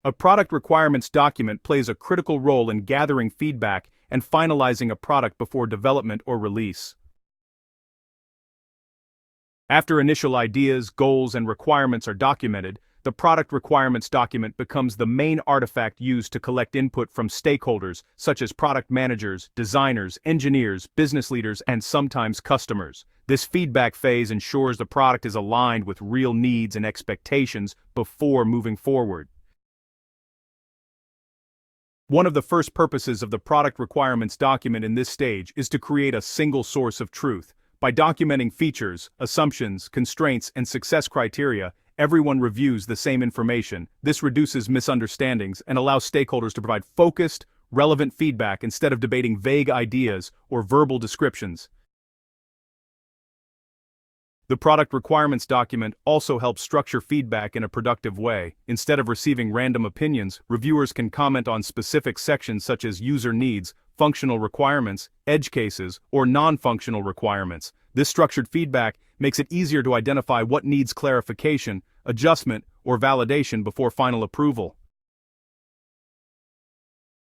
A product requirements document plays a critical role in gathering feedback and finalizing a product before development or release. After initial ideas, goals, and requirements are documented, the product requirements document becomes the main artifact used to collect input from stakeholders such as product managers, designers, engineers, business leaders, and sometimes customers. This feedback phase ensures the product is aligned with real needs and expectations before moving forward. One of the first purposes of the product requirements document in this stage is to create a single source of truth. By documenting features, assumptions, constraints, and success criteria, everyone reviews the same information. This reduces misunderstandings and allows stakeholders to provide focused, relevant feedback instead of debating vague ideas or verbal descriptions. The product requirements document also helps structure feedback in a productive way. Instead of receiving random opinions, reviewers can comment on specific sections such as user needs, functional requirements, edge cases, or non-functional requirements. This structured feedback makes it easier to identify what needs clarification, adjustment, or validation before final approval.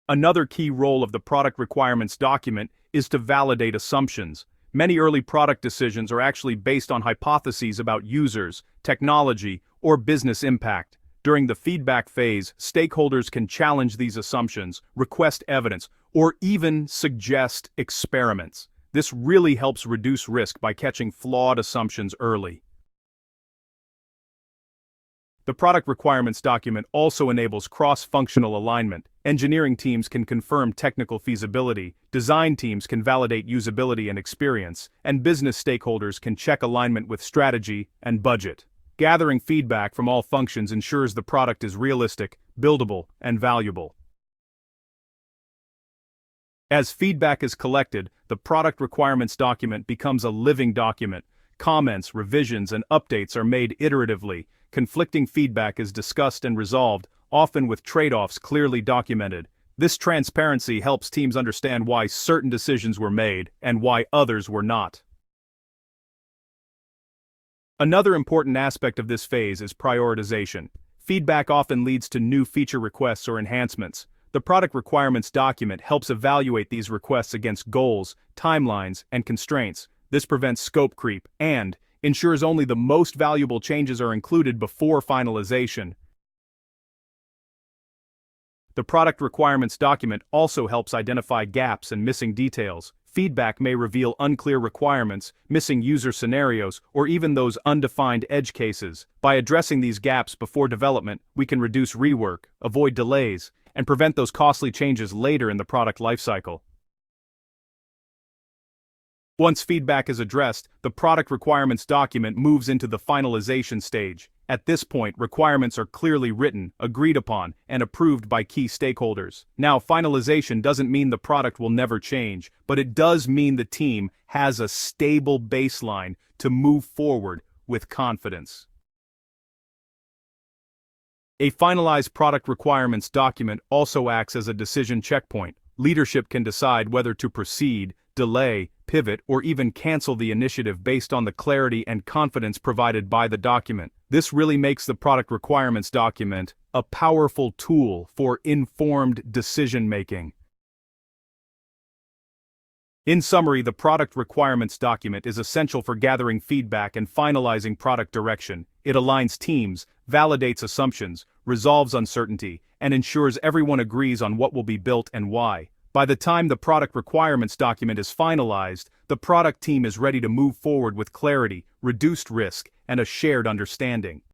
Another key role of the product requirements document is to validate assumptions. Many early product decisions are actually based on hypotheses about users, technology, or business impact. During the feedback phase, stakeholders can challenge these assumptions, request evidence, or even suggest experiments. This really helps reduce risk by catching flawed assumptions early. The product requirements document also enables cross-functional alignment. Engineering teams can confirm technical feasibility, design teams can validate usability and experience, and business stakeholders can check alignment with strategy and budget. Gathering feedback from all functions ensures the product is realistic, buildable, and valuable. As feedback is collected, the product requirements document becomes a living document. Comments, revisions, and updates are made iteratively. Conflicting feedback is discussed and resolved, often with trade-offs clearly documented. This transparency helps teams understand why certain decisions were made and why others were not. Another important aspect of this phase is prioritization. Feedback often leads to new feature requests or enhancements. The product requirements document helps evaluate these requests against goals, timelines, and constraints. This prevents scope creep and ensures only the most valuable changes are included before finalization. The product requirements document also helps identify gaps and missing details. Feedback may reveal unclear requirements, missing user scenarios, or even those undefined edge cases. By addressing these gaps before development, we can reduce rework, avoid delays, and prevent those costly changes later in the product lifecycle. Once feedback is addressed, the product requirements document moves into the finalization stage. At this point, requirements are clearly written, agreed upon, and approved by key stakeholders. Now, finalization doesn't mean the product will never change, but it does mean the team has a stable baseline to move forward with confidence. A finalized product requirements document also acts as a decision checkpoint. Leadership can decide whether to proceed, delay, pivot, or even cancel the initiative based on the clarity and confidence provided by the document. This really makes the product requirements document a powerful tool for informed decision-making. In summary, the product requirements document is essential for gathering feedback and finalizing product direction. It aligns teams, validates assumptions, resolves uncertainty, and ensures everyone agrees on what will be built and why. By the time the product requirements document is finalized, the product team is ready to move forward with clarity, reduced risk, and a shared understanding.